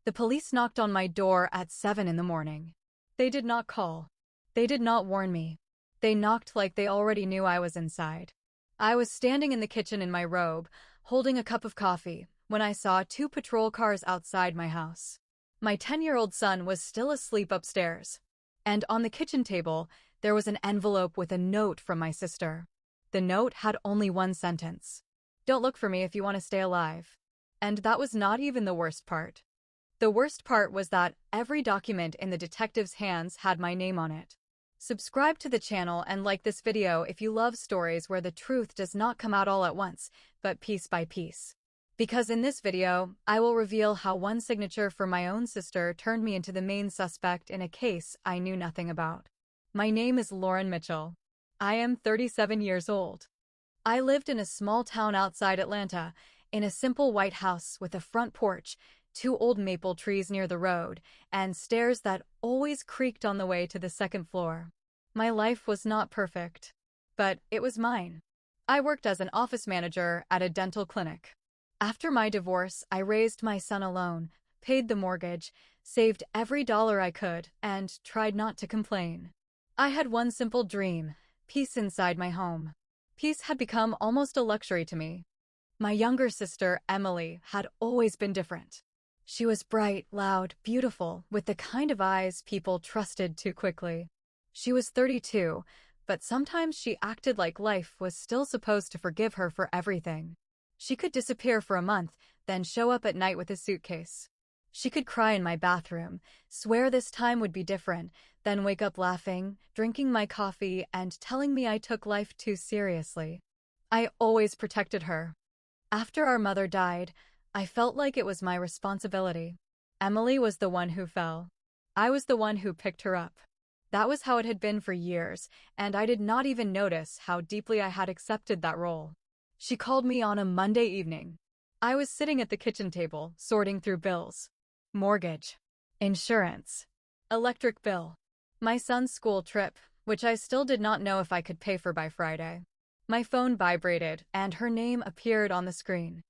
The police knocked on my door at 7 in the morning. They did not call. They did not warn me. They knocked like they already knew I was inside. I was standing in the kitchen in my robe, holding a cup of coffee, when I saw two patrol cars outside my house. My 10-year-old son was still asleep upstairs. And on the kitchen table, there was an envelope with a note from my sister. The note had only one sentence. "Don't look for me if you want to stay alive." And that was not even the worst part. The worst part was that every document in the detective's hands had my name on it. Subscribe to the channel and like this video if you love stories where the truth does not come out all at once, but piece by piece. Because in this video, I will reveal how one signature for my own sister turned me into the main suspect in a case I knew nothing about. My name is Lauren Mitchell. I am 37 years old. I lived in a small town outside Atlanta, in a simple white house with a front porch, 2 old maple trees near the road, and stairs that always creaked on the way to the second floor. My life was not perfect, but it was mine. I worked as an office manager at a dental clinic. After my divorce, I raised my son alone, paid the mortgage, saved every dollar I could, and tried not to complain. I had one simple dream: peace inside my home. Peace had become almost a luxury to me. My younger sister, Emily, had always been different. She was bright, loud, beautiful, with the kind of eyes people trusted too quickly. She was 32, but sometimes she acted like life was still supposed to forgive her for everything. She could disappear for a month, then show up at night with a suitcase. She could cry in my bathroom, swear this time would be different, then wake up laughing, drinking my coffee, and telling me I took life too seriously. I always protected her. After our mother died, I felt like it was my responsibility. Emily was the one who fell. I was the one who picked her up. That was how it had been for years, and I did not even notice how deeply I had accepted that role. She called me on a Monday evening. I was sitting at the kitchen table, sorting through bills. Mortgage, insurance, electric bill, my son's school trip, which I still did not know if I could pay for by Friday. My phone vibrated, and her name appeared on the screen.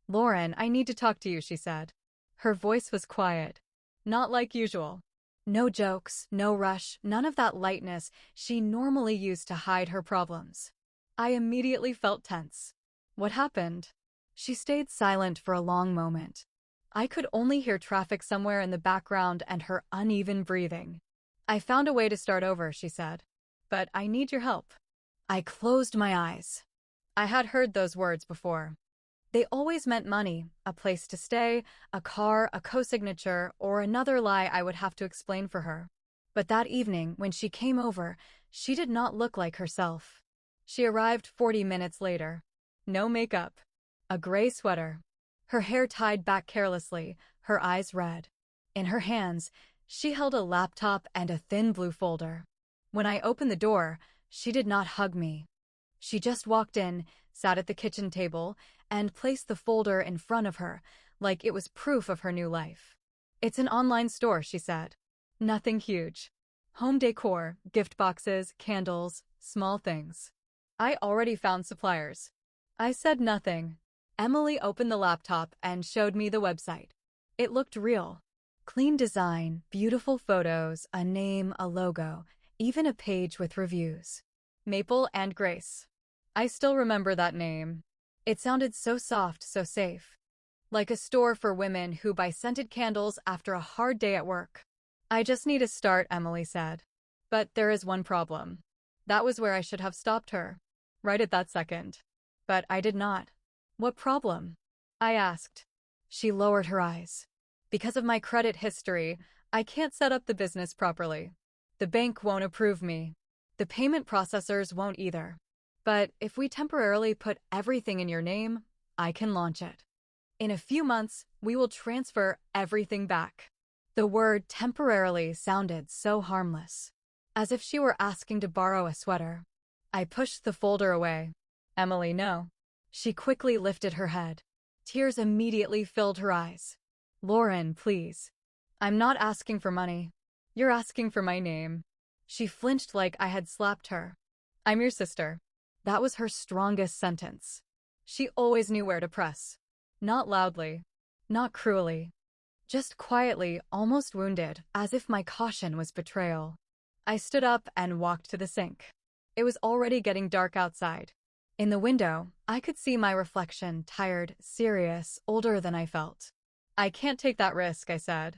"Lauren, I need to talk to you," she said. Her voice was quiet, not like usual. No jokes, no rush, none of that lightness she normally used to hide her problems. I immediately felt tense. What happened? She stayed silent for a long moment. I could only hear traffic somewhere in the background and her uneven breathing. "I found a way to start over," she said. "But I need your help." I closed my eyes. I had heard those words before. They always meant money, a place to stay, a car, a co-signature, or another lie I would have to explain for her. But that evening, when she came over, she did not look like herself. She arrived 40 minutes later. No makeup. A gray sweater. Her hair tied back carelessly, her eyes red. In her hands, she held a laptop and a thin blue folder. When I opened the door, she did not hug me. She just walked in, sat at the kitchen table, and placed the folder in front of her, like it was proof of her new life. "It's an online store," she said. "Nothing huge. Home decor, gift boxes, candles, small things." I already found suppliers. I said nothing. Emily opened the laptop and showed me the website. It looked real. Clean design, beautiful photos, a name, a logo, even a page with reviews. Maple and Grace. I still remember that name. It sounded so soft, so safe. Like a store for women who buy scented candles after a hard day at work. "I just need a start," Emily said. "But there is one problem." That was where I should have stopped her. Right at that second. But I did not. "What problem?" I asked. She lowered her eyes. "Because of my credit history, I can't set up the business properly. The bank won't approve me. The payment processors won't either. But if we temporarily put everything in your name, I can launch it. In a few months, we will transfer everything back." The word temporarily sounded so harmless. As if she were asking to borrow a sweater. I pushed the folder away. "Emily, no." She quickly lifted her head. Tears immediately filled her eyes. "Lauren, please. I'm not asking for money. You're asking for my name." She flinched like I had slapped her. "I'm your sister." That was her strongest sentence. She always knew where to press. Not loudly. Not cruelly. Just quietly, almost wounded, as if my caution was betrayal. I stood up and walked to the sink. It was already getting dark outside. In the window, I could see my reflection, tired, serious, older than I felt. I can't take that risk, I said.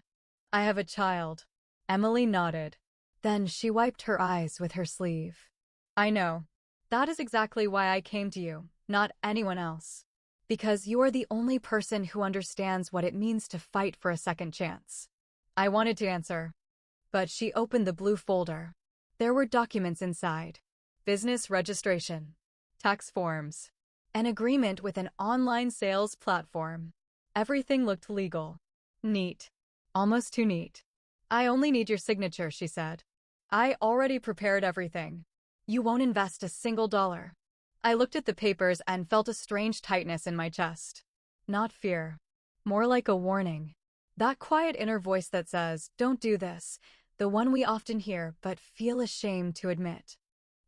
I have a child. Emily nodded. Then she wiped her eyes with her sleeve. I know. That is exactly why I came to you, not anyone else. Because you are the only person who understands what it means to fight for a second chance. I wanted to answer, but she opened the blue folder. There were documents inside. Business registration, tax forms, an agreement with an online sales platform. Everything looked legal. Neat. Almost too neat. I only need your signature, she said. I already prepared everything. You won't invest a single dollar. I looked at the papers and felt a strange tightness in my chest. Not fear. More like a warning. That quiet inner voice that says, don't do this, the one we often hear but feel ashamed to admit.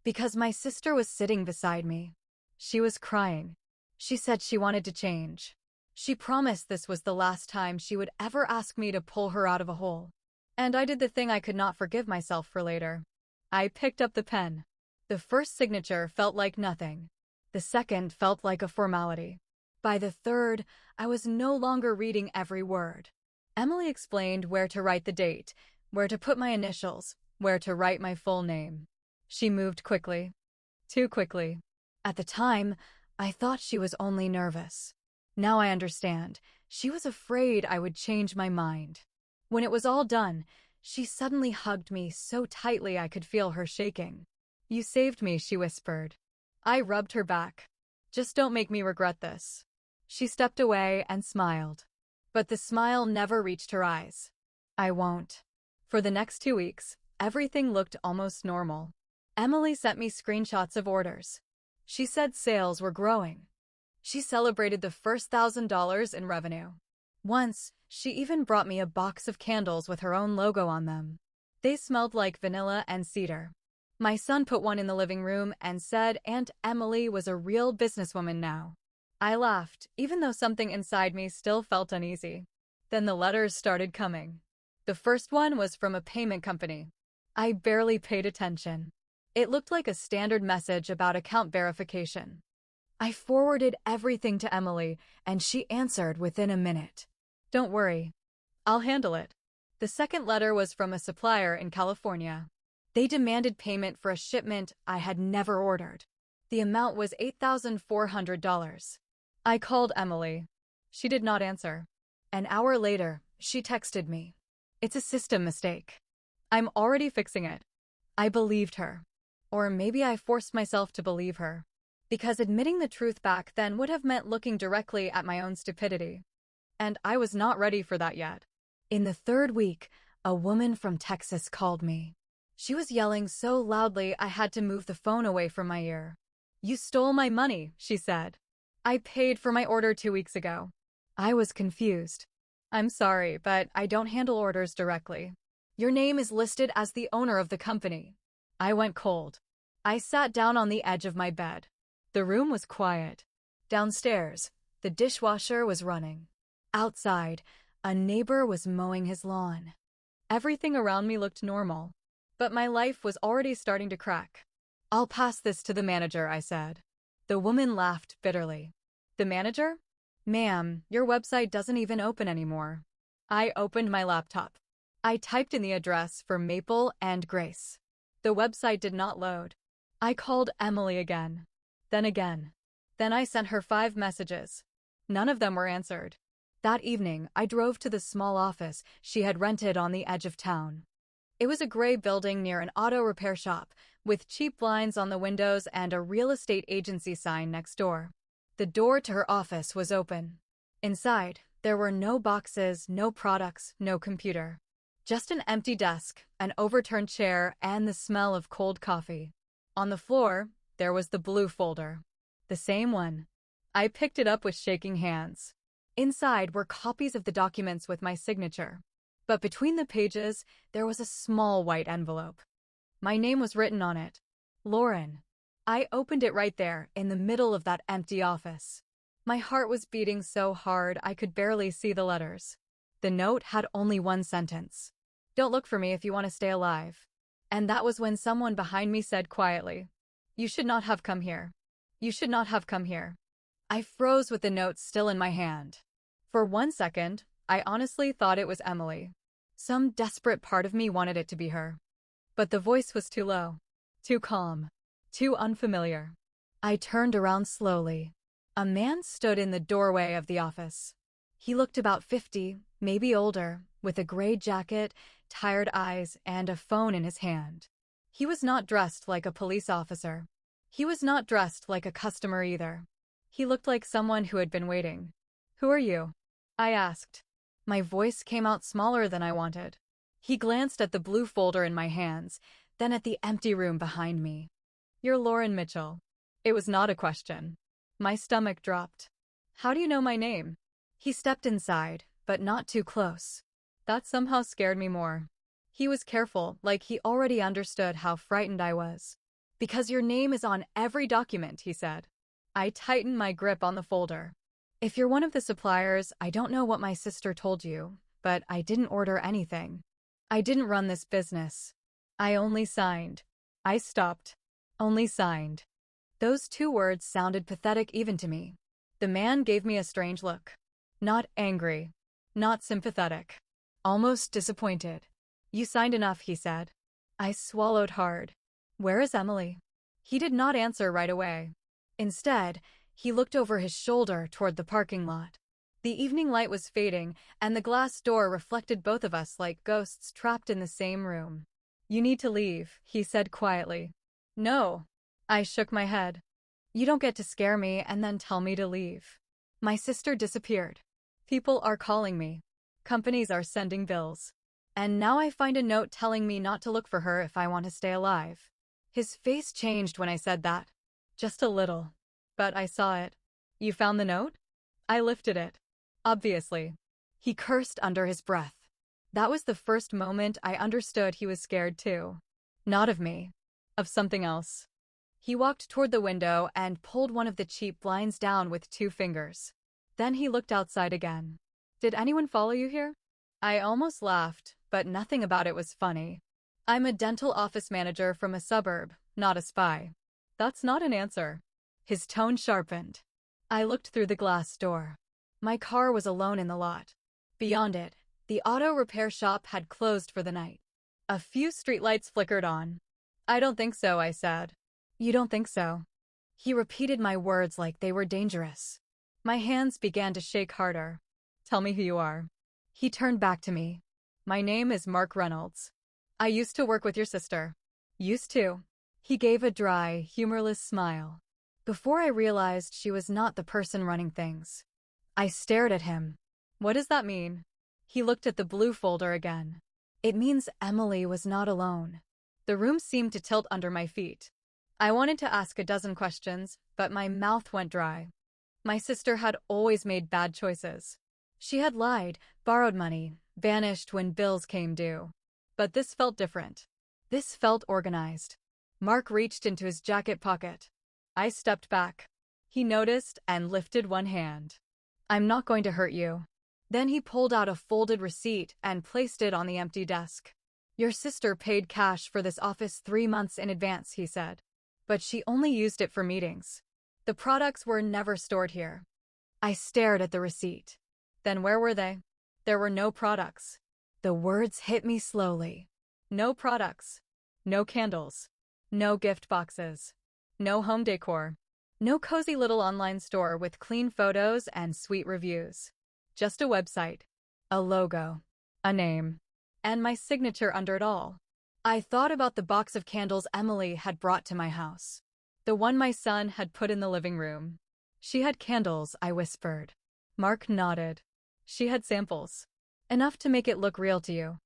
Because my sister was sitting beside me. She was crying. She said she wanted to change. She promised this was the last time she would ever ask me to pull her out of a hole. And I did the thing I could not forgive myself for later. I picked up the pen. The first signature felt like nothing. The second felt like a formality. By the third, I was no longer reading every word. Emily explained where to write the date, where to put my initials, where to write my full name. She moved quickly. Too quickly. At the time, I thought she was only nervous. Now I understand. She was afraid I would change my mind. When it was all done, she suddenly hugged me so tightly I could feel her shaking. You saved me, she whispered. I rubbed her back. Just don't make me regret this. She stepped away and smiled. But the smile never reached her eyes. I won't. For the next 2 weeks, everything looked almost normal. Emily sent me screenshots of orders. She said sales were growing. She celebrated the first $1,000 in revenue. Once, she even brought me a box of candles with her own logo on them. They smelled like vanilla and cedar. My son put one in the living room and said Aunt Emily was a real businesswoman now. I laughed, even though something inside me still felt uneasy. Then the letters started coming. The first one was from a payment company. I barely paid attention. It looked like a standard message about account verification. I forwarded everything to Emily, and she answered within a minute. Don't worry. I'll handle it. The second letter was from a supplier in California. They demanded payment for a shipment I had never ordered. The amount was $8,400. I called Emily. She did not answer. An hour later, she texted me. It's a system mistake. I'm already fixing it. I believed her. Or maybe I forced myself to believe her. Because admitting the truth back then would have meant looking directly at my own stupidity. And I was not ready for that yet. In the third week, a woman from Texas called me. She was yelling so loudly I had to move the phone away from my ear. You stole my money, she said. I paid for my order 2 weeks ago. I was confused. I'm sorry, but I don't handle orders directly. Your name is listed as the owner of the company. I went cold. I sat down on the edge of my bed. The room was quiet. Downstairs, the dishwasher was running. Outside, a neighbor was mowing his lawn. Everything around me looked normal, but my life was already starting to crack. I'll pass this to the manager, I said. The woman laughed bitterly. The manager? Ma'am, your website doesn't even open anymore. I opened my laptop. I typed in the address for Maple and Grace. The website did not load. I called Emily again. Then again. Then I sent her 5 messages. None of them were answered. That evening, I drove to the small office she had rented on the edge of town. It was a gray building near an auto repair shop, with cheap blinds on the windows and a real estate agency sign next door. The door to her office was open. Inside, there were no boxes, no products, no computer. Just an empty desk, an overturned chair, and the smell of cold coffee. On the floor, there was the blue folder. The same one. I picked it up with shaking hands. Inside were copies of the documents with my signature. But between the pages, there was a small white envelope. My name was written on it. Lauren. I opened it right there, in the middle of that empty office. My heart was beating so hard I could barely see the letters. The note had only one sentence. Don't look for me if you want to stay alive. And that was when someone behind me said quietly, You should not have come here. You should not have come here. I froze with the note still in my hand. For 1 second, I honestly thought it was Emily. Some desperate part of me wanted it to be her. But the voice was too low, too calm, too unfamiliar. I turned around slowly. A man stood in the doorway of the office. He looked about 50, maybe older, with a gray jacket, tired eyes, and a phone in his hand. He was not dressed like a police officer. He was not dressed like a customer either. He looked like someone who had been waiting. Who are you? I asked. My voice came out smaller than I wanted. He glanced at the blue folder in my hands, then at the empty room behind me. You're Lauren Mitchell. It was not a question. My stomach dropped. How do you know my name? He stepped inside, but not too close. That somehow scared me more. He was careful, like he already understood how frightened I was. Because your name is on every document, he said. I tightened my grip on the folder. If you're one of the suppliers, I don't know what my sister told you, but I didn't order anything. I didn't run this business. I only signed. I stopped. Only signed. Those 2 words sounded pathetic even to me. The man gave me a strange look. Not angry. Not sympathetic. Almost disappointed. You signed enough, he said. I swallowed hard. Where is Emily? He did not answer right away. Instead, he looked over his shoulder toward the parking lot. The evening light was fading, and the glass door reflected both of us like ghosts trapped in the same room. You need to leave, he said quietly. No. I shook my head. You don't get to scare me and then tell me to leave. My sister disappeared. People are calling me. Companies are sending bills. And now I find a note telling me not to look for her if I want to stay alive. His face changed when I said that. Just a little. But I saw it. You found the note? I lifted it. Obviously. He cursed under his breath. That was the first moment I understood he was scared too. Not of me. Of something else. He walked toward the window and pulled one of the cheap blinds down with 2 fingers. Then he looked outside again. Did anyone follow you here? I almost laughed, but nothing about it was funny. I'm a dental office manager from a suburb, not a spy. That's not an answer. His tone sharpened. I looked through the glass door. My car was alone in the lot. Beyond it, the auto repair shop had closed for the night. A few streetlights flickered on. I don't think so, I said. You don't think so? He repeated my words like they were dangerous. My hands began to shake harder. Tell me who you are. He turned back to me. My name is Mark Reynolds. I used to work with your sister. Used to. He gave a dry, humorless smile. Before I realized she was not the person running things. I stared at him. What does that mean? He looked at the blue folder again. It means Emily was not alone. The room seemed to tilt under my feet. I wanted to ask a dozen questions, but my mouth went dry. My sister had always made bad choices. She had lied, borrowed money, vanished when bills came due. But this felt different. This felt organized. Mark reached into his jacket pocket. I stepped back. He noticed and lifted one hand. I'm not going to hurt you. Then he pulled out a folded receipt and placed it on the empty desk. Your sister paid cash for this office 3 months in advance, he said. But she only used it for meetings. The products were never stored here. I stared at the receipt. Then where were they? There were no products. The words hit me slowly. No products. No candles. No gift boxes. No home decor. No cozy little online store with clean photos and sweet reviews. Just a website. A logo. A name. And my signature under it all. I thought about the box of candles Emily had brought to my house. The one my son had put in the living room. She had candles, I whispered. Mark nodded. She had samples. Enough to make it look real to you.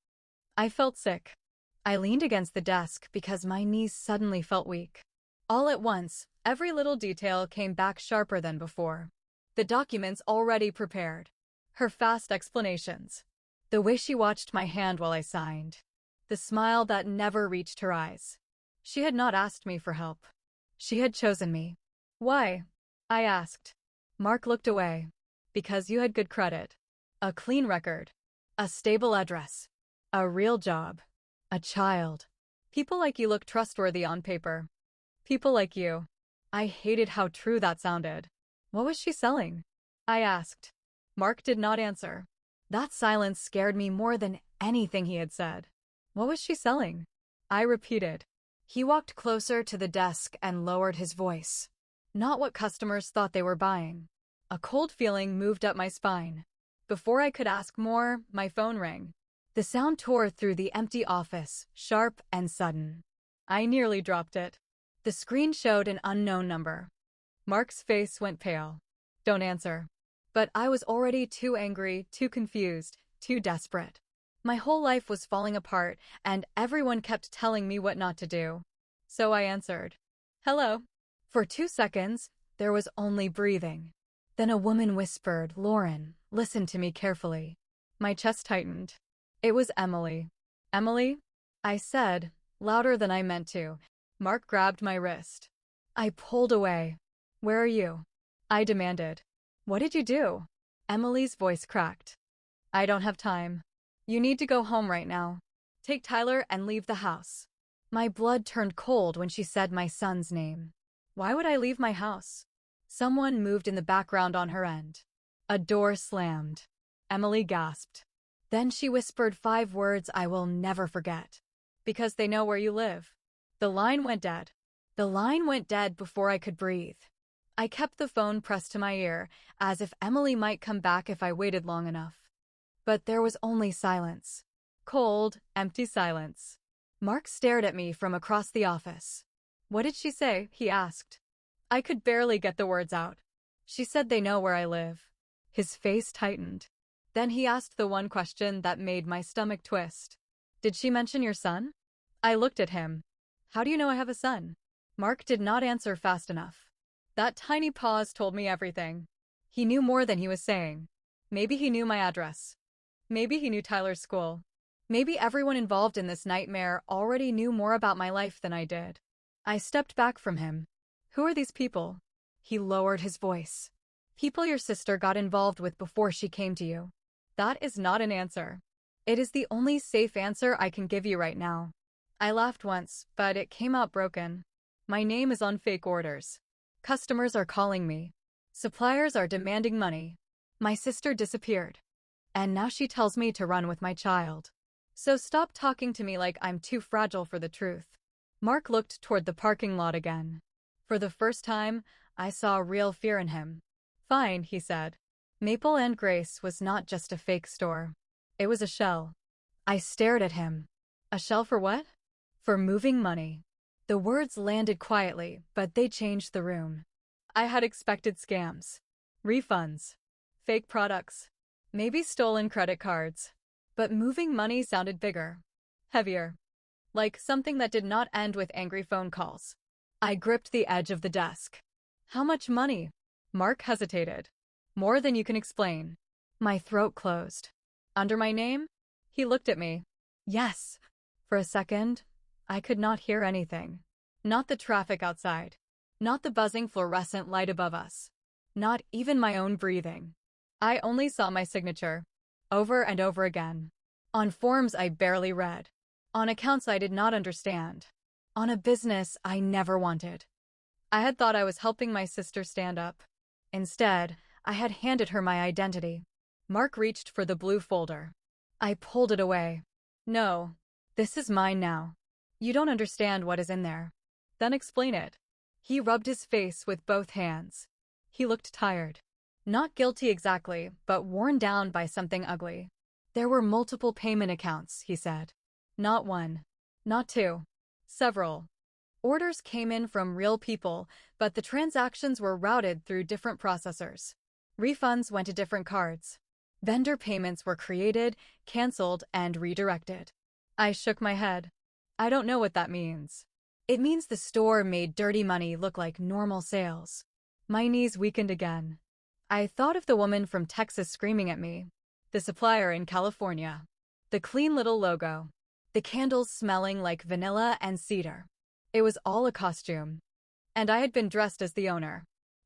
I felt sick. I leaned against the desk because my knees suddenly felt weak. All at once, every little detail came back sharper than before. The documents already prepared. Her fast explanations. The way she watched my hand while I signed. The smile that never reached her eyes. She had not asked me for help. She had chosen me. Why? I asked. Mark looked away. Because you had good credit. A clean record. A stable address. A real job. A child. People like you look trustworthy on paper. People like you. I hated how true that sounded. What was she selling? I asked. Mark did not answer. That silence scared me more than anything he had said. What was she selling? I repeated. He walked closer to the desk and lowered his voice. Not what customers thought they were buying. A cold feeling moved up my spine. Before I could ask more, my phone rang. The sound tore through the empty office, sharp and sudden. I nearly dropped it. The screen showed an unknown number. Mark's face went pale. Don't answer. But I was already too angry, too confused, too desperate. My whole life was falling apart, and everyone kept telling me what not to do. So I answered. Hello. For 2 seconds, there was only breathing. Then a woman whispered, Lauren, listen to me carefully. My chest tightened. It was Emily. Emily? I said, louder than I meant to. Mark grabbed my wrist. I pulled away. Where are you? I demanded. What did you do? Emily's voice cracked. I don't have time. You need to go home right now. Take Tyler and leave the house. My blood turned cold when she said my son's name. Why would I leave my house? Someone moved in the background on her end. A door slammed. Emily gasped. Then she whispered 5 words I will never forget. Because they know where you live. The line went dead. The line went dead before I could breathe. I kept the phone pressed to my ear, as if Emily might come back if I waited long enough. But there was only silence. Cold, empty silence. Mark stared at me from across the office. What did she say? He asked. I could barely get the words out. She said they know where I live. His face tightened. Then he asked the one question that made my stomach twist. Did she mention your son? I looked at him. How do you know I have a son? Mark did not answer fast enough. That tiny pause told me everything. He knew more than he was saying. Maybe he knew my address. Maybe he knew Tyler's school. Maybe everyone involved in this nightmare already knew more about my life than I did. I stepped back from him. Who are these people? He lowered his voice. People your sister got involved with before she came to you. That is not an answer. It is the only safe answer I can give you right now. I laughed once, but it came out broken. My name is on fake orders. Customers are calling me. Suppliers are demanding money. My sister disappeared. And now she tells me to run with my child. So stop talking to me like I'm too fragile for the truth. Mark looked toward the parking lot again. For the first time, I saw real fear in him. Fine, he said. Maple and Grace was not just a fake store. It was a shell. I stared at him. A shell for what? For moving money. The words landed quietly, but they changed the room. I had expected scams. Refunds. Fake products. Maybe stolen credit cards. But moving money sounded bigger. Heavier. Like something that did not end with angry phone calls. I gripped the edge of the desk. How much money? Mark hesitated. More than you can explain. My throat closed. Under my name? He looked at me. Yes. For a second, I could not hear anything. Not the traffic outside. Not the buzzing fluorescent light above us. Not even my own breathing. I only saw my signature. Over and over again. On forms I barely read. On accounts I did not understand. On a business I never wanted. I had thought I was helping my sister stand up. Instead, I had handed her my identity. Mark reached for the blue folder. I pulled it away. No. This is mine now. You don't understand what is in there. Then explain it. He rubbed his face with both hands. He looked tired. Not guilty exactly, but worn down by something ugly. There were multiple payment accounts, he said. Not one. Not two. Several. Orders came in from real people, but the transactions were routed through different processors. Refunds went to different cards. Vendor payments were created, canceled, and redirected. I shook my head. I don't know what that means. It means the store made dirty money look like normal sales. My knees weakened again. I thought of the woman from Texas screaming at me. The supplier in California. The clean little logo. The candles smelling like vanilla and cedar. It was all a costume. And I had been dressed as the owner.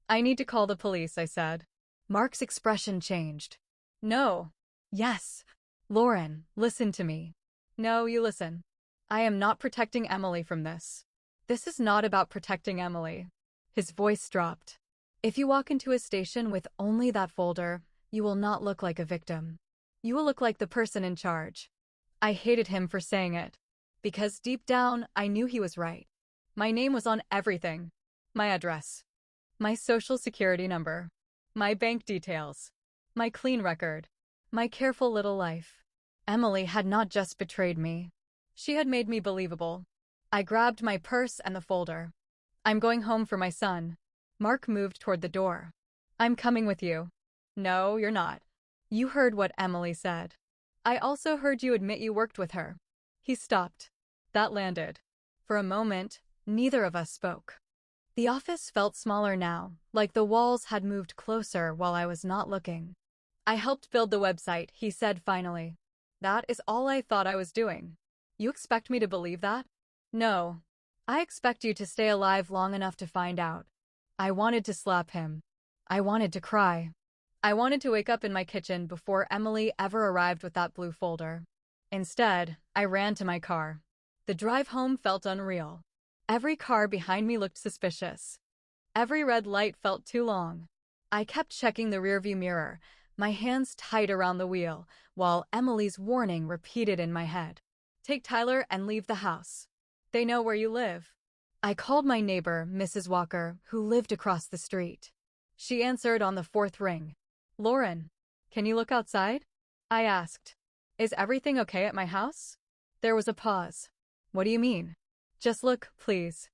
I need to call the police, I said. Mark's expression changed. No. Yes. Lauren, listen to me. No, you listen. I am not protecting Emily from this. This is not about protecting Emily. His voice dropped. If you walk into a station with only that folder, you will not look like a victim. You will look like the person in charge. I hated him for saying it. Because deep down, I knew he was right. My name was on everything. My address. My social security number. My bank details. My clean record. My careful little life. Emily had not just betrayed me. She had made me believable. I grabbed my purse and the folder. I'm going home for my son. Mark moved toward the door. I'm coming with you. No, you're not. You heard what Emily said. I also heard you admit you worked with her. He stopped. That landed. For a moment, neither of us spoke. The office felt smaller now, like the walls had moved closer while I was not looking. I helped build the website, he said finally. That is all I thought I was doing. You expect me to believe that? No. I expect you to stay alive long enough to find out. I wanted to slap him. I wanted to cry. I wanted to wake up in my kitchen before Emily ever arrived with that blue folder. Instead, I ran to my car. The drive home felt unreal. Every car behind me looked suspicious. Every red light felt too long. I kept checking the rearview mirror, my hands tight around the wheel, while Emily's warning repeated in my head. Take Tyler and leave the house. They know where you live. I called my neighbor, Mrs. Walker, who lived across the street. She answered on the fourth ring. Lauren, can you look outside? I asked. Is everything okay at my house? There was a pause. What do you mean? Just look, please.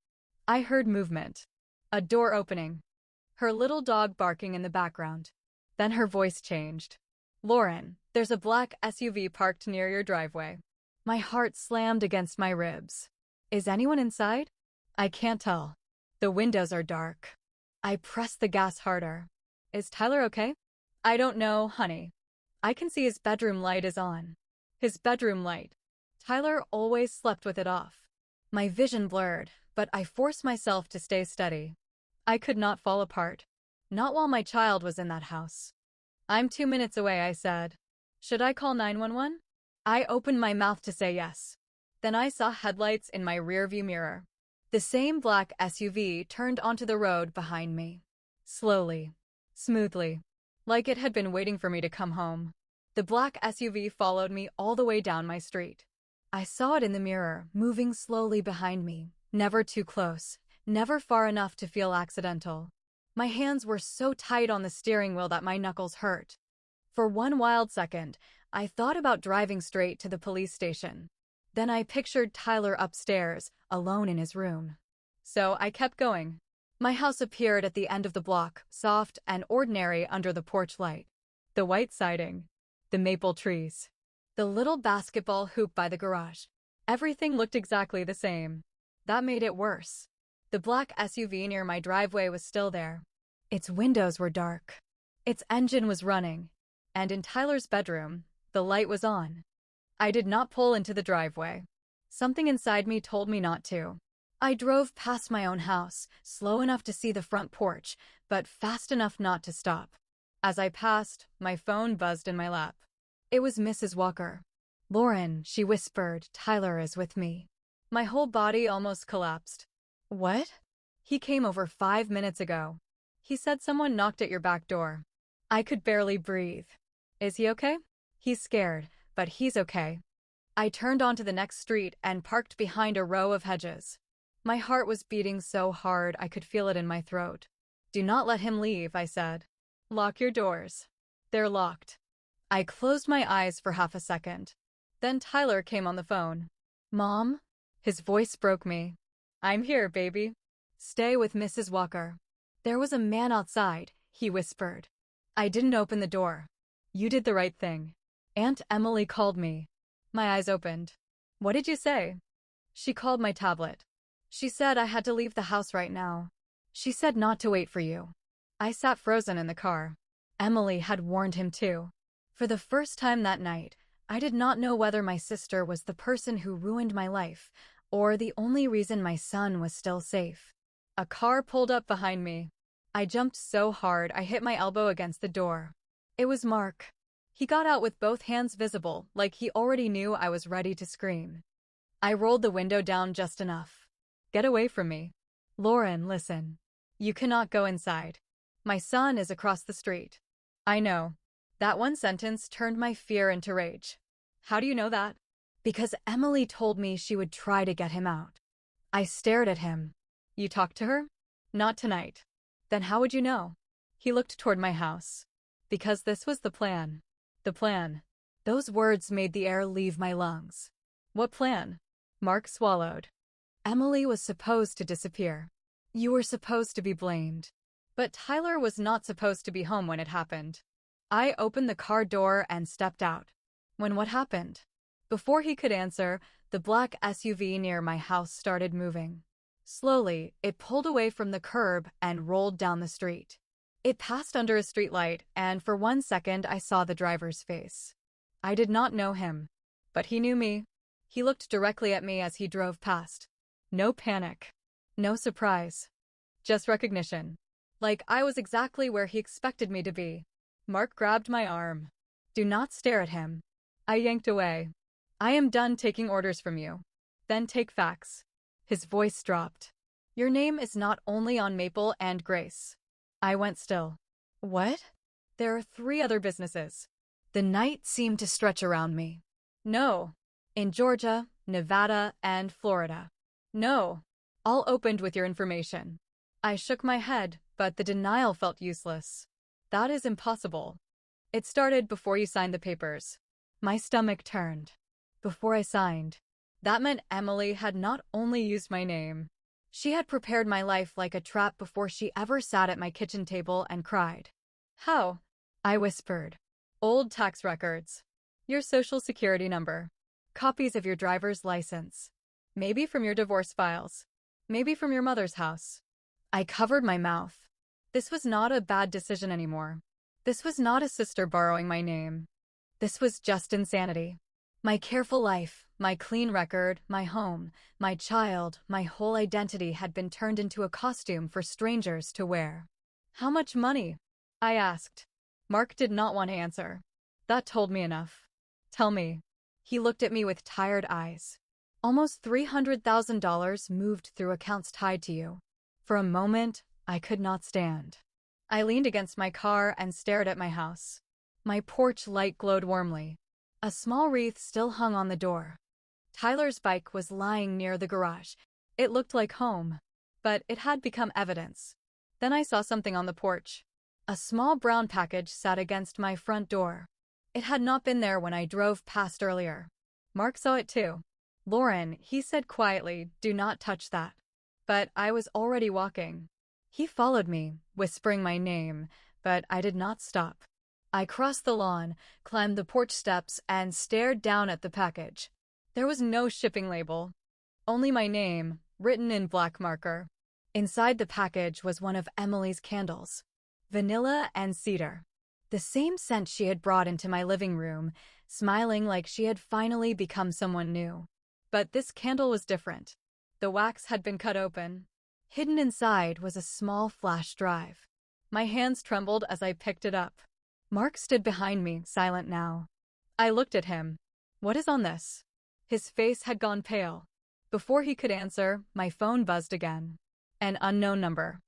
I heard movement. A door opening. Her little dog barking in the background. Then her voice changed. Lauren, there's a black SUV parked near your driveway. My heart slammed against my ribs. Is anyone inside? I can't tell. The windows are dark. I pressed the gas harder. Is Tyler okay? I don't know, honey. I can see his bedroom light is on. His bedroom light. Tyler always slept with it off. My vision blurred, but I forced myself to stay steady. I could not fall apart. Not while my child was in that house. I'm 2 minutes away, I said. Should I call 911? I opened my mouth to say yes. Then I saw headlights in my rearview mirror. The same black SUV turned onto the road behind me. Slowly. Smoothly. Like it had been waiting for me to come home. The black SUV followed me all the way down my street. I saw it in the mirror, moving slowly behind me. Never too close. Never far enough to feel accidental. My hands were so tight on the steering wheel that my knuckles hurt. For one wild second, I thought about driving straight to the police station. Then I pictured Tyler upstairs, alone in his room. So I kept going. My house appeared at the end of the block, soft and ordinary under the porch light. The white siding. The maple trees. The little basketball hoop by the garage. Everything looked exactly the same. That made it worse. The black SUV near my driveway was still there. Its windows were dark. Its engine was running. And in Tyler's bedroom, the light was on. I did not pull into the driveway. Something inside me told me not to. I drove past my own house, slow enough to see the front porch, but fast enough not to stop. As I passed, my phone buzzed in my lap. It was Mrs. Walker. Lauren, she whispered, Tyler is with me. My whole body almost collapsed. What? He came over 5 minutes ago. He said someone knocked at your back door. I could barely breathe. Is he okay? He's scared, but he's okay. I turned onto the next street and parked behind a row of hedges. My heart was beating so hard I could feel it in my throat. Do not let him leave, I said. Lock your doors. They're locked. I closed my eyes for half a second. Then Tyler came on the phone. Mom? His voice broke me. I'm here, baby. Stay with Mrs. Walker. There was a man outside, he whispered. I didn't open the door. You did the right thing. Aunt Emily called me. My eyes opened. What did you say? She called my tablet. She said I had to leave the house right now. She said not to wait for you. I sat frozen in the car. Emily had warned him too. For the first time that night, I did not know whether my sister was the person who ruined my life, or the only reason my son was still safe. A car pulled up behind me. I jumped so hard I hit my elbow against the door. It was Mark. He got out with both hands visible, like he already knew I was ready to scream. I rolled the window down just enough. Get away from me. Lauren, listen. You cannot go inside. My son is across the street. I know. That one sentence turned my fear into rage. How do you know that? Because Emily told me she would try to get him out. I stared at him. You talked to her? Not tonight. Then how would you know? He looked toward my house. Because this was the plan. The plan. Those words made the air leave my lungs. What plan? Mark swallowed. Emily was supposed to disappear. You were supposed to be blamed. But Tyler was not supposed to be home when it happened. I opened the car door and stepped out. When what happened? Before he could answer, the black SUV near my house started moving. Slowly, it pulled away from the curb and rolled down the street. It passed under a streetlight, and for 1 second I saw the driver's face. I did not know him, but he knew me. He looked directly at me as he drove past. No panic. No surprise. Just recognition. Like I was exactly where he expected me to be. Mark grabbed my arm. Do not stare at him. I yanked away. I am done taking orders from you. Then take facts. His voice dropped. Your name is not only on Maple and Grace. I went still. What? There are 3 other businesses. The night seemed to stretch around me. No. In Georgia, Nevada, and Florida. No. All opened with your information. I shook my head, but the denial felt useless. That is impossible. It started before you signed the papers. My stomach turned. Before I signed. That meant Emily had not only used my name. She had prepared my life like a trap before she ever sat at my kitchen table and cried. How? I whispered. Old tax records. Your social security number. Copies of your driver's license. Maybe from your divorce files. Maybe from your mother's house. I covered my mouth. This was not a bad decision anymore. This was not a sister borrowing my name. This was just insanity. My careful life, my clean record, my home, my child, my whole identity had been turned into a costume for strangers to wear. How much money? I asked. Mark did not want to answer. That told me enough. Tell me. He looked at me with tired eyes. Almost $300,000 moved through accounts tied to you. For a moment, I could not stand. I leaned against my car and stared at my house. My porch light glowed warmly. A small wreath still hung on the door. Tyler's bike was lying near the garage. It looked like home, but it had become evidence. Then I saw something on the porch. A small brown package sat against my front door. It had not been there when I drove past earlier. Mark saw it too. Lauren, he said quietly, do not touch that. But I was already walking. He followed me, whispering my name, but I did not stop. I crossed the lawn, climbed the porch steps, and stared down at the package. There was no shipping label. Only my name, written in black marker. Inside the package was one of Emily's candles. Vanilla and cedar. The same scent she had brought into my living room, smiling like she had finally become someone new. But this candle was different. The wax had been cut open. Hidden inside was a small flash drive. My hands trembled as I picked it up. Mark stood behind me, silent now. I looked at him. What is on this? His face had gone pale. Before he could answer, my phone buzzed again. An unknown number.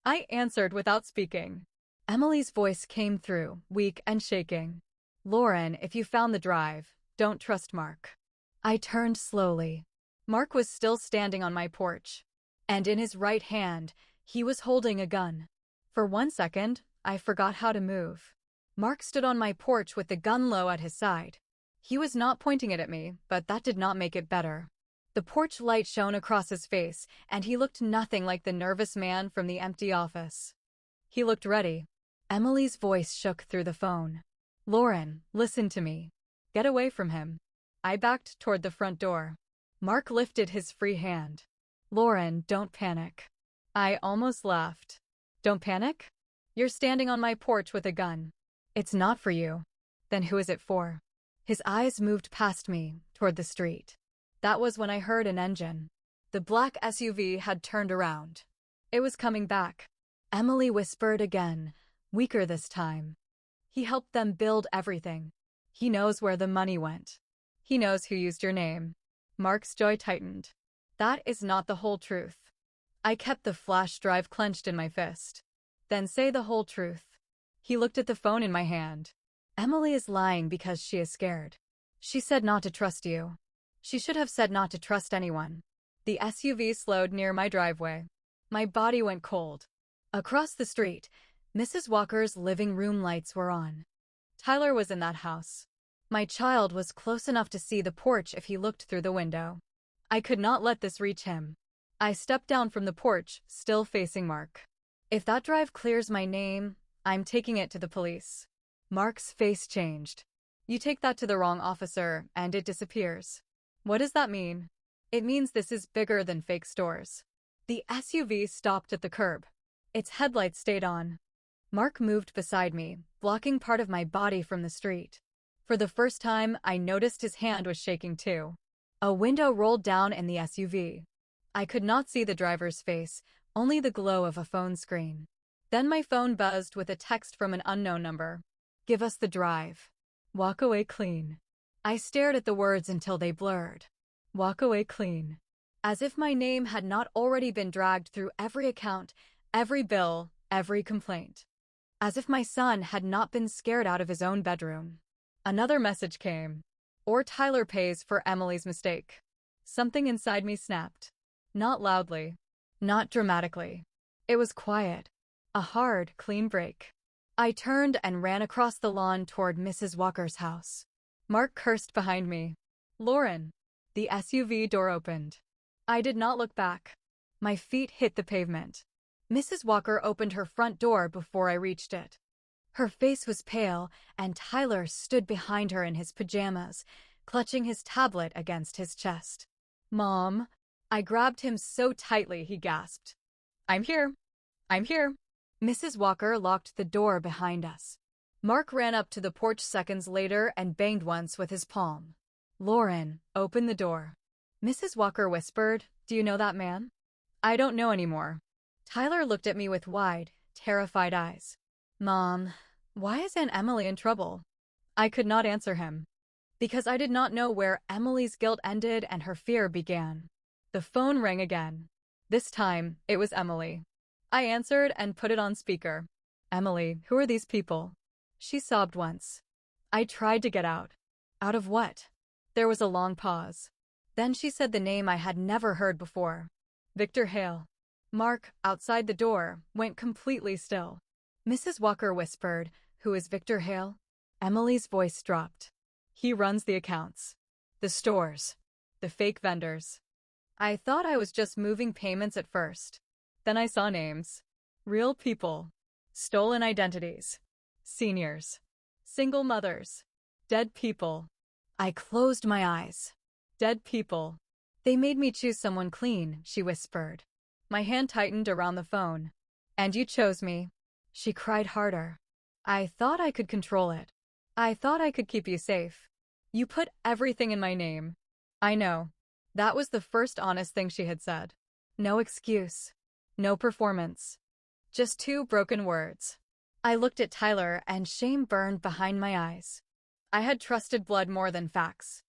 I answered without speaking. Emily's voice came through, weak and shaking. Lauren, if you found the drive, don't trust Mark. I turned slowly. Mark was still standing on my porch. And in his right hand, he was holding a gun. For 1 second, I forgot how to move. Mark stood on my porch with the gun low at his side. He was not pointing it at me, but that did not make it better. The porch light shone across his face, and he looked nothing like the nervous man from the empty office. He looked ready. Emily's voice shook through the phone. Lauren, listen to me. Get away from him. I backed toward the front door. Mark lifted his free hand. Lauren, don't panic. I almost laughed. Don't panic? You're standing on my porch with a gun. It's not for you. Then who is it for? His eyes moved past me, toward the street. That was when I heard an engine. The black SUV had turned around. It was coming back. Emily whispered again, weaker this time. He helped them build everything. He knows where the money went. He knows who used your name. Mark's jaw tightened. That is not the whole truth. I kept the flash drive clenched in my fist. Then say the whole truth. He looked at the phone in my hand. Emily is lying because she is scared. She said not to trust you. She should have said not to trust anyone. The SUV slowed near my driveway. My body went cold. Across the street, Mrs. Walker's living room lights were on. Tyler was in that house. My child was close enough to see the porch if he looked through the window. I could not let this reach him. I stepped down from the porch, still facing Mark. If that drive clears my name, I'm taking it to the police. Mark's face changed. You take that to the wrong officer, and it disappears. What does that mean? It means this is bigger than fake stores. The SUV stopped at the curb. Its headlights stayed on. Mark moved beside me, blocking part of my body from the street. For the first time, I noticed his hand was shaking too. A window rolled down in the SUV. I could not see the driver's face, only the glow of a phone screen. Then my phone buzzed with a text from an unknown number. Give us the drive. Walk away clean. I stared at the words until they blurred. Walk away clean. As if my name had not already been dragged through every account, every bill, every complaint. As if my son had not been scared out of his own bedroom. Another message came. Or Tyler pays for Emily's mistake. Something inside me snapped. Not loudly. Not dramatically. It was quiet. A hard, clean break. I turned and ran across the lawn toward Mrs. Walker's house. Mark cursed behind me. Lauren. The SUV door opened. I did not look back. My feet hit the pavement. Mrs. Walker opened her front door before I reached it. Her face was pale, and Tyler stood behind her in his pajamas, clutching his tablet against his chest. Mom. I grabbed him so tightly he gasped. I'm here. I'm here. Mrs. Walker locked the door behind us. Mark ran up to the porch seconds later and banged once with his palm. Lauren, open the door. Mrs. Walker whispered, Do you know that man? I don't know anymore. Tyler looked at me with wide, terrified eyes. Mom, why is Aunt Emily in trouble? I could not answer him. Because I did not know where Emily's guilt ended and her fear began. The phone rang again. This time, it was Emily. I answered and put it on speaker. Emily, who are these people? She sobbed once. I tried to get out. Out of what? There was a long pause. Then she said the name I had never heard before. Victor Hale. Mark, outside the door, went completely still. Mrs. Walker whispered, Who is Victor Hale? Emily's voice dropped. He runs the accounts. The stores. The fake vendors. I thought I was just moving payments at first. Then I saw names. Real people. Stolen identities. Seniors. Single mothers. Dead people. I closed my eyes. Dead people. They made me choose someone clean, she whispered. My hand tightened around the phone. And you chose me. She cried harder. I thought I could control it. I thought I could keep you safe. You put everything in my name. I know. That was the first honest thing she had said. No excuse. No performance. Just two broken words. I looked at Tyler and shame burned behind my eyes. I had trusted blood more than facts.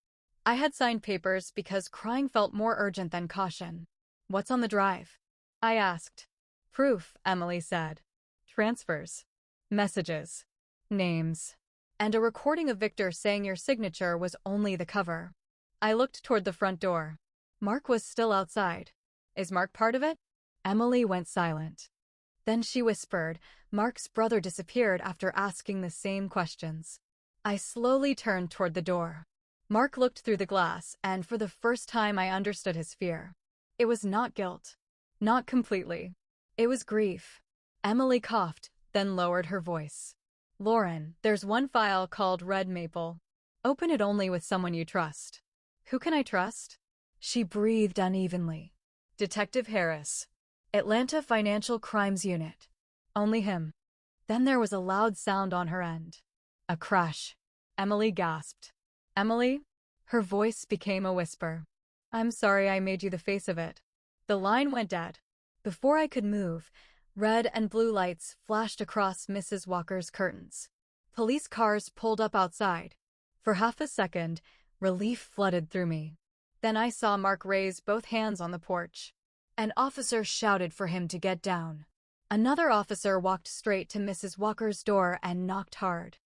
I had signed papers because crying felt more urgent than caution. What's on the drive? I asked. Proof, Emily said. Transfers. Messages. Names. And a recording of Victor saying your signature was only the cover. I looked toward the front door. Mark was still outside. Is Mark part of it? Emily went silent. Then she whispered, Mark's brother disappeared after asking the same questions. I slowly turned toward the door. Mark looked through the glass, and for the first time I understood his fear. It was not guilt. Not completely. It was grief. Emily coughed, then lowered her voice. Lauren, there's one file called Red Maple. Open it only with someone you trust. Who can I trust? She breathed unevenly. Detective Harris. Atlanta Financial Crimes Unit. Only him. Then there was a loud sound on her end. A crash. Emily gasped. Emily? Her voice became a whisper. I'm sorry I made you the face of it. The line went dead. Before I could move, red and blue lights flashed across Mrs. Walker's curtains. Police cars pulled up outside. For half a second, relief flooded through me. Then I saw Mark raise both hands on the porch. An officer shouted for him to get down. Another officer walked straight to Mrs. Walker's door and knocked hard.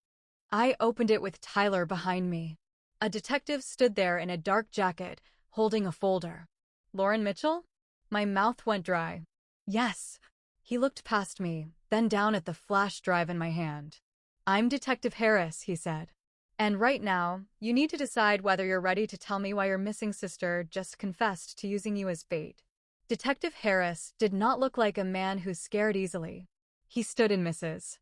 I opened it with Tyler behind me. A detective stood there in a dark jacket, holding a folder. Lauren Mitchell? My mouth went dry. Yes. He looked past me, then down at the flash drive in my hand. I'm Detective Harris, he said. And right now, you need to decide whether you're ready to tell me why your missing sister just confessed to using you as bait. Detective Harris did not look like a man who's scared easily. He stood in Mrs.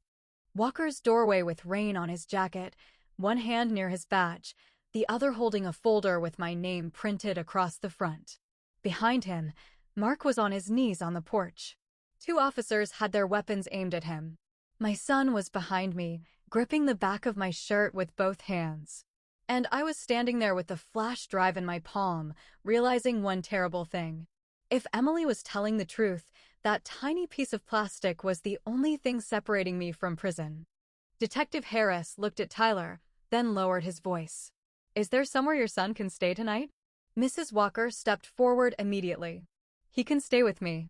Walker's doorway with rain on his jacket, one hand near his badge, the other holding a folder with my name printed across the front. Behind him, Mark was on his knees on the porch. Two officers had their weapons aimed at him. My son was behind me, gripping the back of my shirt with both hands. And I was standing there with the flash drive in my palm, realizing one terrible thing. If Emily was telling the truth, that tiny piece of plastic was the only thing separating me from prison. Detective Harris looked at Tyler, then lowered his voice. Is there somewhere your son can stay tonight? Mrs. Walker stepped forward immediately. He can stay with me.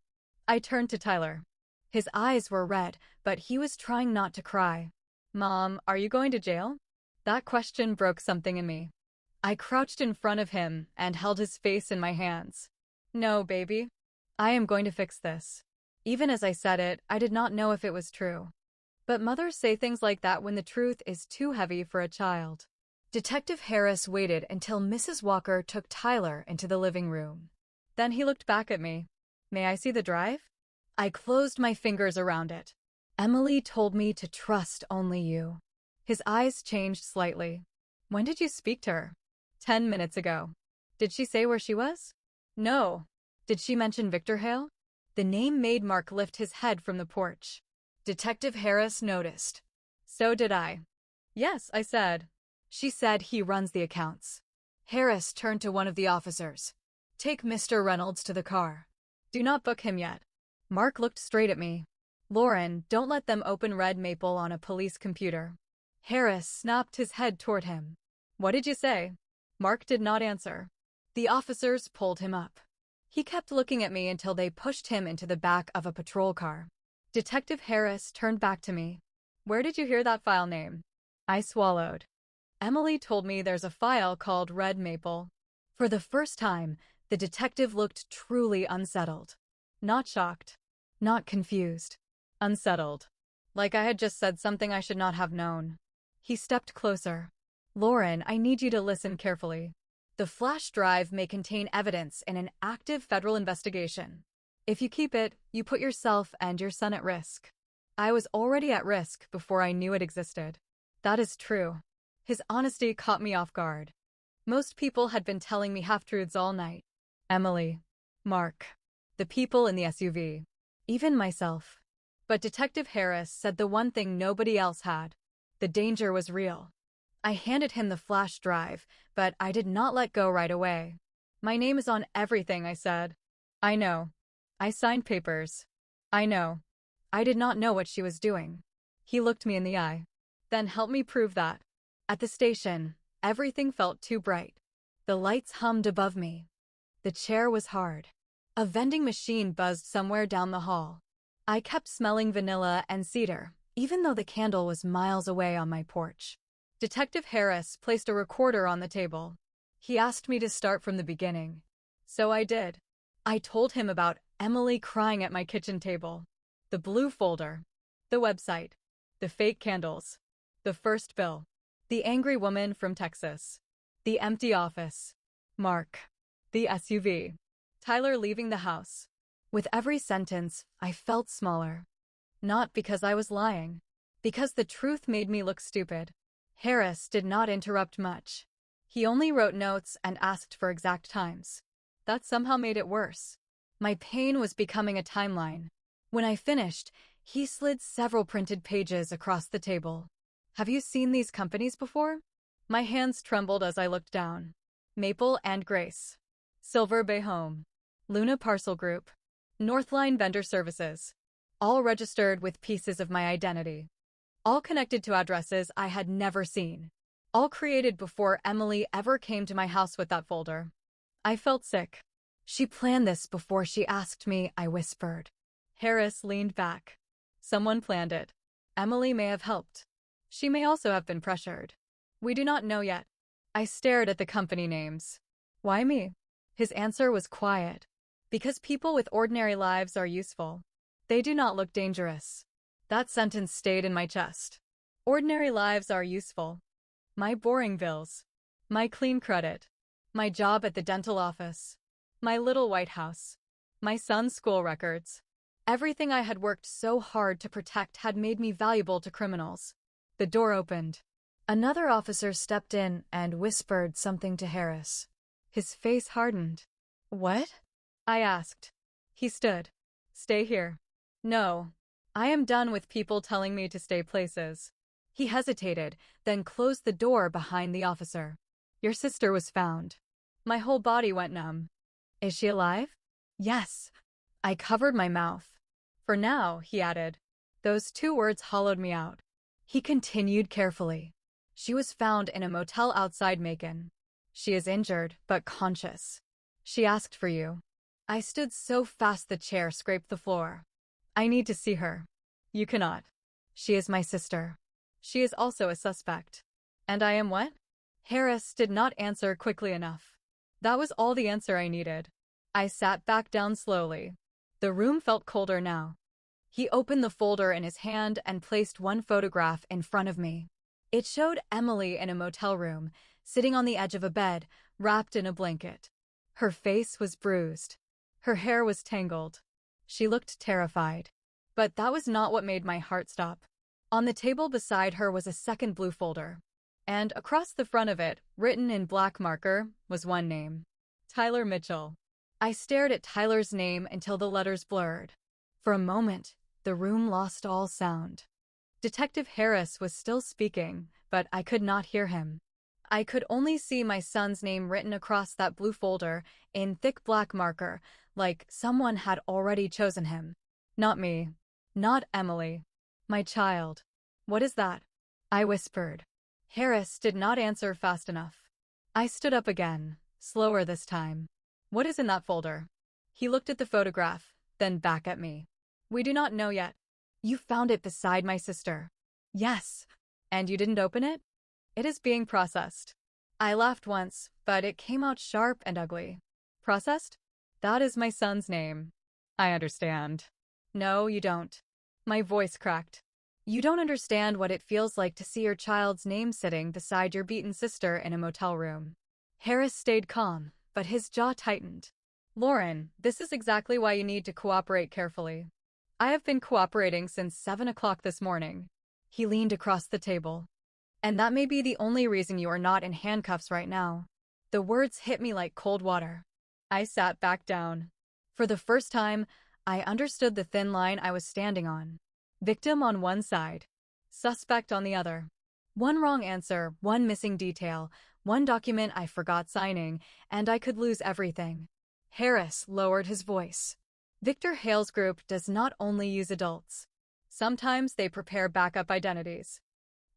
I turned to Tyler. His eyes were red, but he was trying not to cry. Mom, are you going to jail? That question broke something in me. I crouched in front of him and held his face in my hands. No, baby. I am going to fix this. Even as I said it, I did not know if it was true. But mothers say things like that when the truth is too heavy for a child. Detective Harris waited until Mrs. Walker took Tyler into the living room. Then he looked back at me. May I see the drive? I closed my fingers around it. Emily told me to trust only you. His eyes changed slightly. When did you speak to her? 10 minutes ago. Did she say where she was? No. Did she mention Victor Hale? The name made Mark lift his head from the porch. Detective Harris noticed. So did I. Yes, I said. She said he runs the accounts. Harris turned to one of the officers. Take Mr. Reynolds to the car. Do not book him yet. Mark looked straight at me. Lauren, don't let them open Red Maple on a police computer. Harris snapped his head toward him. What did you say? Mark did not answer. The officers pulled him up. He kept looking at me until they pushed him into the back of a patrol car. Detective Harris turned back to me. Where did you hear that file name? I swallowed. Emily told me there's a file called Red Maple. For the first time, the detective looked truly unsettled. Not shocked. Not confused. Unsettled. Like I had just said something I should not have known. He stepped closer. Lauren, I need you to listen carefully. The flash drive may contain evidence in an active federal investigation. If you keep it, you put yourself and your son at risk. I was already at risk before I knew it existed. That is true. His honesty caught me off guard. Most people had been telling me half-truths all night. Emily. Mark. The people in the SUV. Even myself. But Detective Harris said the one thing nobody else had. The danger was real. I handed him the flash drive, but I did not let go right away. My name is on everything, I said. I know. I signed papers. I know. I did not know what she was doing. He looked me in the eye. Then help me prove that. At the station, everything felt too bright. The lights hummed above me. The chair was hard. A vending machine buzzed somewhere down the hall. I kept smelling vanilla and cedar, even though the candle was miles away on my porch. Detective Harris placed a recorder on the table. He asked me to start from the beginning. So I did. I told him about Emily crying at my kitchen table. The blue folder. The website. The fake candles. The first bill. The angry woman from Texas. The empty office. Mark. The SUV. Tyler leaving the house. With every sentence, I felt smaller. Not because I was lying. Because the truth made me look stupid. Harris did not interrupt much. He only wrote notes and asked for exact times. That somehow made it worse. My pain was becoming a timeline. When I finished, he slid several printed pages across the table. Have you seen these companies before? My hands trembled as I looked down. Maple and Grace. Silver Bay Home. Luna Parcel Group. Northline Vendor Services. All registered with pieces of my identity. all connected to addresses I had never seen. All created before Emily ever came to my house with that folder. I felt sick. She planned this before she asked me, I whispered. Harris leaned back. Someone planned it. Emily may have helped. She may also have been pressured. We do not know yet. I stared at the company names. Why me? His answer was quiet. Because people with ordinary lives are useful. They do not look dangerous. That sentence stayed in my chest. Ordinary lives are useful. My boring bills. My clean credit. My job at the dental office. My little White House. My son's school records. Everything I had worked so hard to protect had made me valuable to criminals. The door opened. Another officer stepped in and whispered something to Harris. His face hardened. What? I asked. He stood. Stay here. No. I am done with people telling me to stay places. He hesitated, then closed the door behind the officer. Your sister was found. My whole body went numb. Is she alive? Yes. I covered my mouth. For now, he added. Those two words hollowed me out. He continued carefully. She was found in a motel outside Macon. She is injured, but conscious. She asked for you. I stood so fast the chair scraped the floor. I need to see her. You cannot. She is my sister. She is also a suspect. And I am what? Harris did not answer quickly enough. That was all the answer I needed. I sat back down slowly. The room felt colder now. He opened the folder in his hand and placed one photograph in front of me. It showed Emily in a motel room, sitting on the edge of a bed, wrapped in a blanket. Her face was bruised. Her hair was tangled. She looked terrified. But that was not what made my heart stop. On the table beside her was a second blue folder. And across the front of it, written in black marker, was one name. Tyler Mitchell. I stared at Tyler's name until the letters blurred. For a moment, the room lost all sound. Detective Harris was still speaking, but I could not hear him. I could only see my son's name written across that blue folder in thick black marker, like someone had already chosen him. Not me. Not Emily. My child. What is that? I whispered. Harris did not answer fast enough. I stood up again, slower this time. What is in that folder? He looked at the photograph, then back at me. We do not know yet. You found it beside my sister. Yes. And you didn't open it? It is being processed. I laughed once, but it came out sharp and ugly. Processed? That is my son's name. I understand. No, you don't. My voice cracked. You don't understand what it feels like to see your child's name sitting beside your beaten sister in a motel room. Harris stayed calm, but his jaw tightened. Lauren, this is exactly why you need to cooperate carefully. I have been cooperating since 7 o'clock this morning. He leaned across the table. And that may be the only reason you are not in handcuffs right now. The words hit me like cold water. I sat back down. For the first time, I understood the thin line I was standing on. Victim on one side, suspect on the other. One wrong answer, one missing detail, one document I forgot signing, and I could lose everything. Harris lowered his voice. Victor Hale's group does not only use adults. Sometimes they prepare backup identities.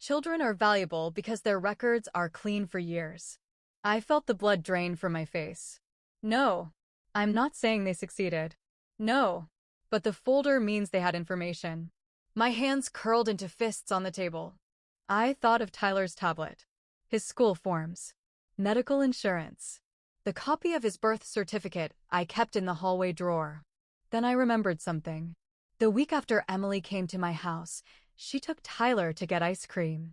Children are valuable because their records are clean for years. I felt the blood drain from my face. No, I'm not saying they succeeded. No, but the folder means they had information. My hands curled into fists on the table. I thought of Tyler's tablet, his school forms, medical insurance, the copy of his birth certificate I kept in the hallway drawer. Then I remembered something. The week after Emily came to my house, she took Tyler to get ice cream.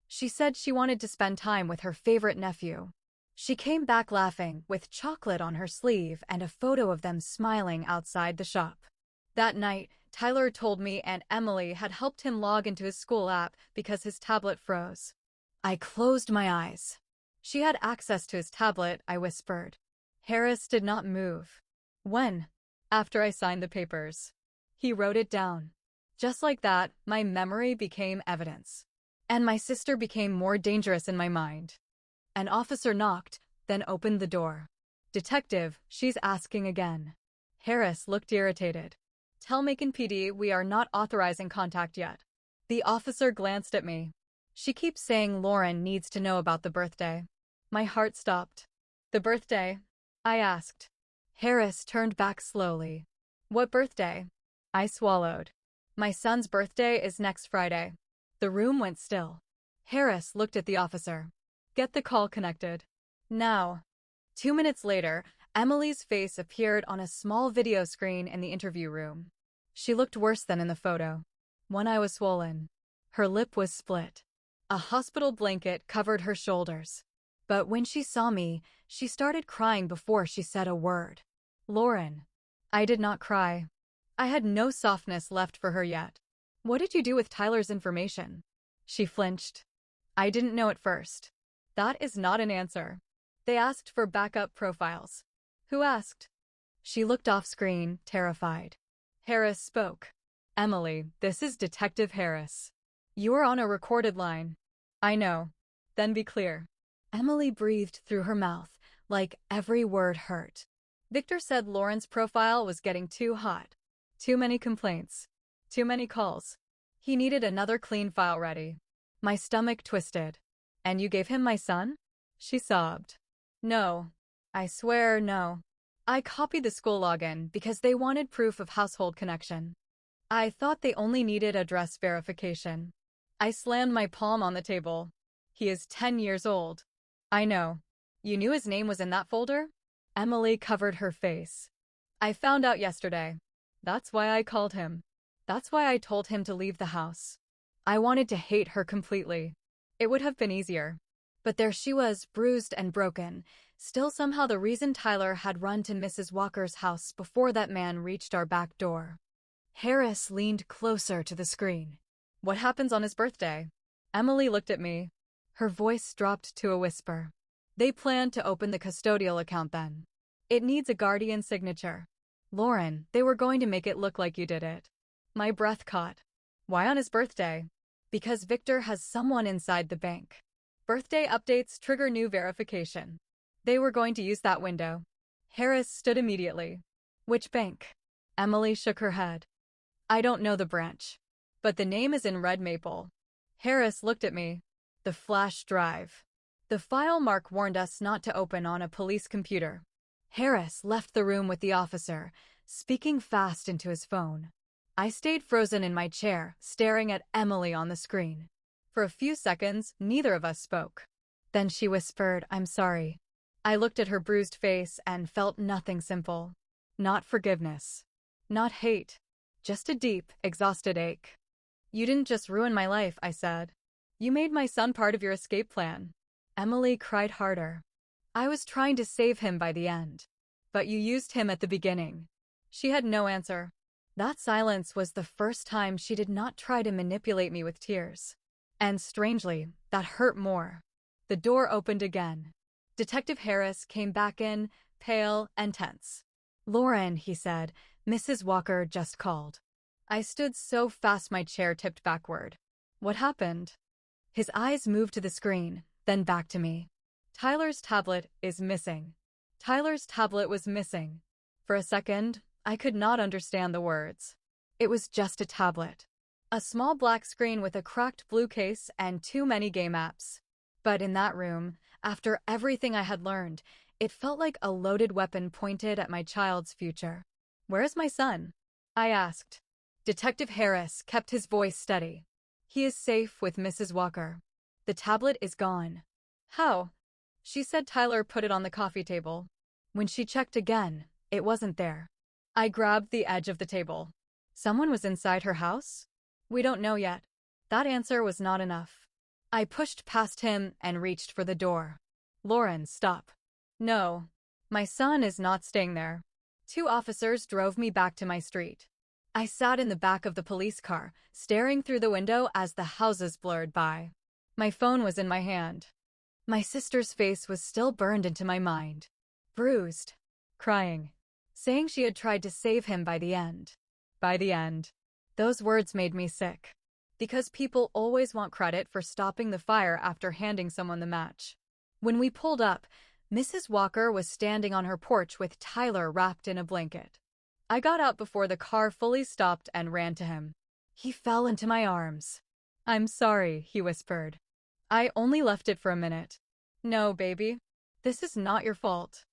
She said she wanted to spend time with her favorite nephew. She came back laughing, with chocolate on her sleeve and a photo of them smiling outside the shop. That night, Tyler told me Aunt Emily had helped him log into his school app because his tablet froze. I closed my eyes. She had access to his tablet, I whispered. Harris did not move. When? After I signed the papers. He wrote it down. Just like that, my memory became evidence. And my sister became more dangerous in my mind. An officer knocked, then opened the door. Detective, she's asking again. Harris looked irritated. Tell Macon PD we are not authorizing contact yet. The officer glanced at me. She keeps saying Lauren needs to know about the birthday. My heart stopped. The birthday? I asked. Harris turned back slowly. What birthday? I swallowed. My son's birthday is next Friday. The room went still. Harris looked at the officer. Get the call connected. Now. 2 minutes later, Emily's face appeared on a small video screen in the interview room. She looked worse than in the photo. One eye was swollen. Her lip was split. A hospital blanket covered her shoulders. But when she saw me, she started crying before she said a word. Lauren. I did not cry. I had no softness left for her yet. What did you do with Tyler's information? She flinched. I didn't know at first. That is not an answer. They asked for backup profiles. Who asked? She looked off screen, terrified. Harris spoke. Emily, this is Detective Harris. You are on a recorded line. I know. Then be clear. Emily breathed through her mouth, like every word hurt. Victor said Lauren's profile was getting too hot. Too many complaints. Too many calls. He needed another clean file ready. My stomach twisted. And you gave him my son? She sobbed. No. I swear no. I copied the school login because they wanted proof of household connection. I thought they only needed address verification. I slammed my palm on the table. He is 10 years old. I know. You knew his name was in that folder? Emily covered her face. I found out yesterday. That's why I called him. That's why I told him to leave the house. I wanted to hate her completely. It would have been easier. But there she was, bruised and broken, still somehow the reason Tyler had run to Mrs. Walker's house before that man reached our back door. Harris leaned closer to the screen. What happens on his birthday? Emily looked at me. Her voice dropped to a whisper. They plan to open the custodial account then. It needs a guardian signature. Lauren, they were going to make it look like you did it. My breath caught. Why on his birthday? Because Victor has someone inside the bank. Birthday updates trigger new verification. They were going to use that window. Harris stood immediately. Which bank? Emily shook her head. I don't know the branch. But the name is in red maple. Harris looked at me. The flash drive. The file Mark warned us not to open on a police computer. Harris left the room with the officer, speaking fast into his phone. I stayed frozen in my chair, staring at Emily on the screen. For a few seconds, neither of us spoke. Then she whispered, I'm sorry. I looked at her bruised face and felt nothing simple. Not forgiveness. Not hate. Just a deep, exhausted ache. You didn't just ruin my life, I said. You made my son part of your escape plan. Emily cried harder. I was trying to save him by the end. But you used him at the beginning. She had no answer. That silence was the first time she did not try to manipulate me with tears. And strangely, that hurt more. The door opened again. Detective Harris came back in, pale and tense. Lauren, he said, Mrs. Walker just called. I stood so fast my chair tipped backward. What happened? His eyes moved to the screen, then back to me. Tyler's tablet is missing. Tyler's tablet was missing. For a second, I could not understand the words. It was just a tablet. A small black screen with a cracked blue case and too many game apps. But in that room, after everything I had learned, it felt like a loaded weapon pointed at my child's future. Where is my son? I asked. Detective Harris kept his voice steady. He is safe with Mrs. Walker. The tablet is gone. How? She said Tyler put it on the coffee table. When she checked again, it wasn't there. I grabbed the edge of the table. Someone was inside her house? We don't know yet. That answer was not enough. I pushed past him and reached for the door. Lauren, stop. No. My son is not staying there. 2 officers drove me back to my street. I sat in the back of the police car, staring through the window as the houses blurred by. My phone was in my hand. My sister's face was still burned into my mind. Bruised. Crying. Saying she had tried to save him by the end. By the end. Those words made me sick. Because people always want credit for stopping the fire after handing someone the match. When we pulled up, Mrs. Walker was standing on her porch with Tyler wrapped in a blanket. I got out before the car fully stopped and ran to him. He fell into my arms. I'm sorry, he whispered. I only left it for a minute. No, baby. This is not your fault.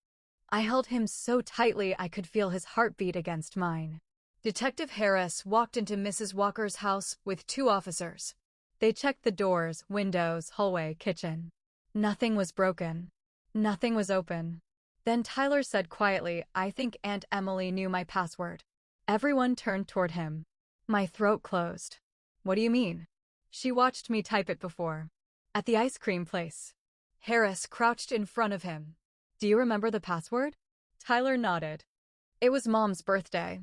I held him so tightly I could feel his heartbeat against mine. Detective Harris walked into Mrs. Walker's house with 2 officers. They checked the doors, windows, hallway, kitchen. Nothing was broken. Nothing was open. Then Tyler said quietly, I think Aunt Emily knew my password. Everyone turned toward him. My throat closed. What do you mean? She watched me type it before. At the ice cream place. Harris crouched in front of him. Do you remember the password? Tyler nodded. It was Mom's birthday.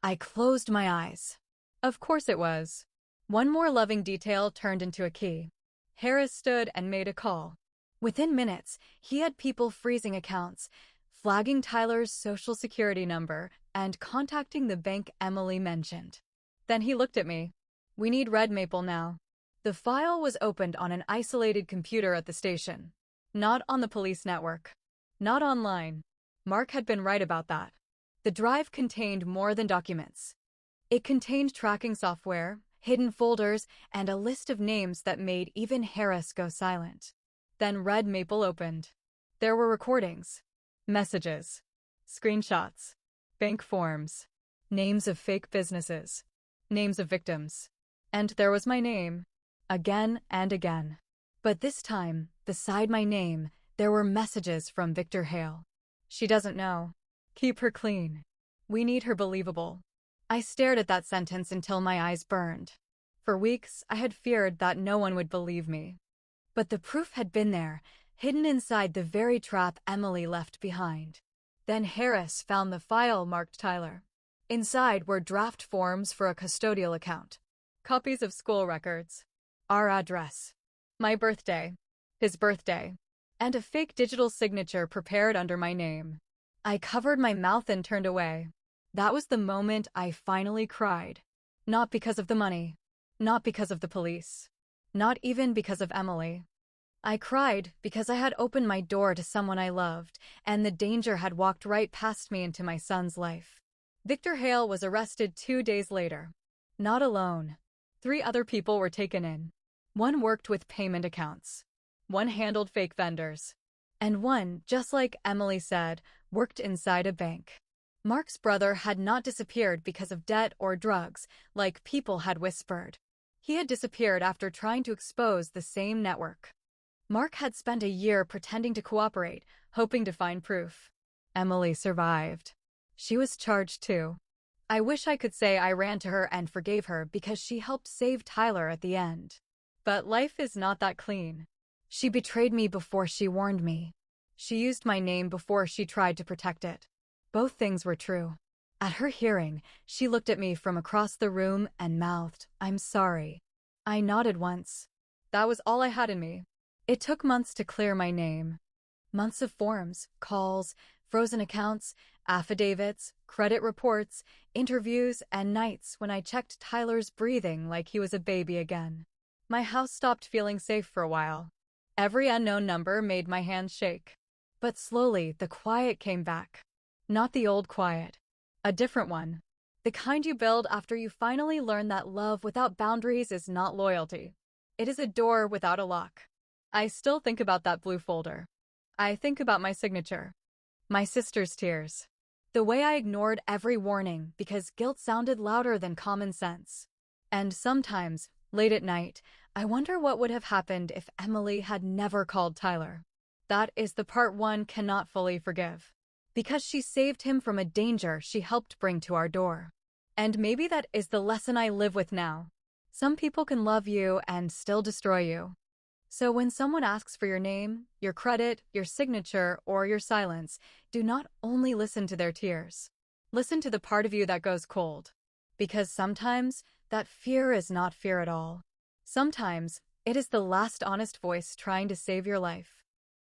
I closed my eyes. Of course it was. One more loving detail turned into a key. Harris stood and made a call. Within minutes, he had people freezing accounts, flagging Tyler's social security number, and contacting the bank Emily mentioned. Then he looked at me. We need Red Maple now. The file was opened on an isolated computer at the station. Not on the police network. Not online. Mark had been right about that. The drive contained more than documents. It contained tracking software, hidden folders, and a list of names that made even Harris go silent. Then Red Maple opened. There were recordings, messages, screenshots, bank forms, names of fake businesses, names of victims. And there was my name, again and again. But this time, beside my name, there were messages from Victor Hale. She doesn't know. Keep her clean. We need her believable. I stared at that sentence until my eyes burned. For weeks, I had feared that no one would believe me. But the proof had been there, hidden inside the very trap Emily left behind. Then Harris found the file marked Tyler. Inside were draft forms for a custodial account, copies of school records, our address, my birthday, his birthday, and a fake digital signature prepared under my name. I covered my mouth and turned away. That was the moment I finally cried. Not because of the money. Not because of the police. Not even because of Emily. I cried because I had opened my door to someone I loved, and the danger had walked right past me into my son's life. Victor Hale was arrested 2 days later. Not alone. 3 other people were taken in. One worked with payment accounts. One handled fake vendors. And one, just like Emily said, worked inside a bank. Mark's brother had not disappeared because of debt or drugs, like people had whispered. He had disappeared after trying to expose the same network. Mark had spent a year pretending to cooperate, hoping to find proof. Emily survived. She was charged too. I wish I could say I ran to her and forgave her because she helped save Tyler at the end. But life is not that clean. She betrayed me before she warned me. She used my name before she tried to protect it. Both things were true. At her hearing, she looked at me from across the room and mouthed, "I'm sorry." I nodded once. That was all I had in me. It took months to clear my name. Months of forms, calls, frozen accounts, affidavits, credit reports, interviews, and nights when I checked Tyler's breathing like he was a baby again. My house stopped feeling safe for a while. Every unknown number made my hands shake. But slowly, the quiet came back. Not the old quiet. A different one. The kind you build after you finally learn that love without boundaries is not loyalty. It is a door without a lock. I still think about that blue folder. I think about my signature. My sister's tears. The way I ignored every warning because guilt sounded louder than common sense. And sometimes, late at night, I wonder what would have happened if Emily had never called Tyler. That is the part one cannot fully forgive. Because she saved him from a danger she helped bring to our door. And maybe that is the lesson I live with now. Some people can love you and still destroy you. So when someone asks for your name, your credit, your signature, or your silence, do not only listen to their tears. Listen to the part of you that goes cold. Because sometimes, that fear is not fear at all. Sometimes, it is the last honest voice trying to save your life.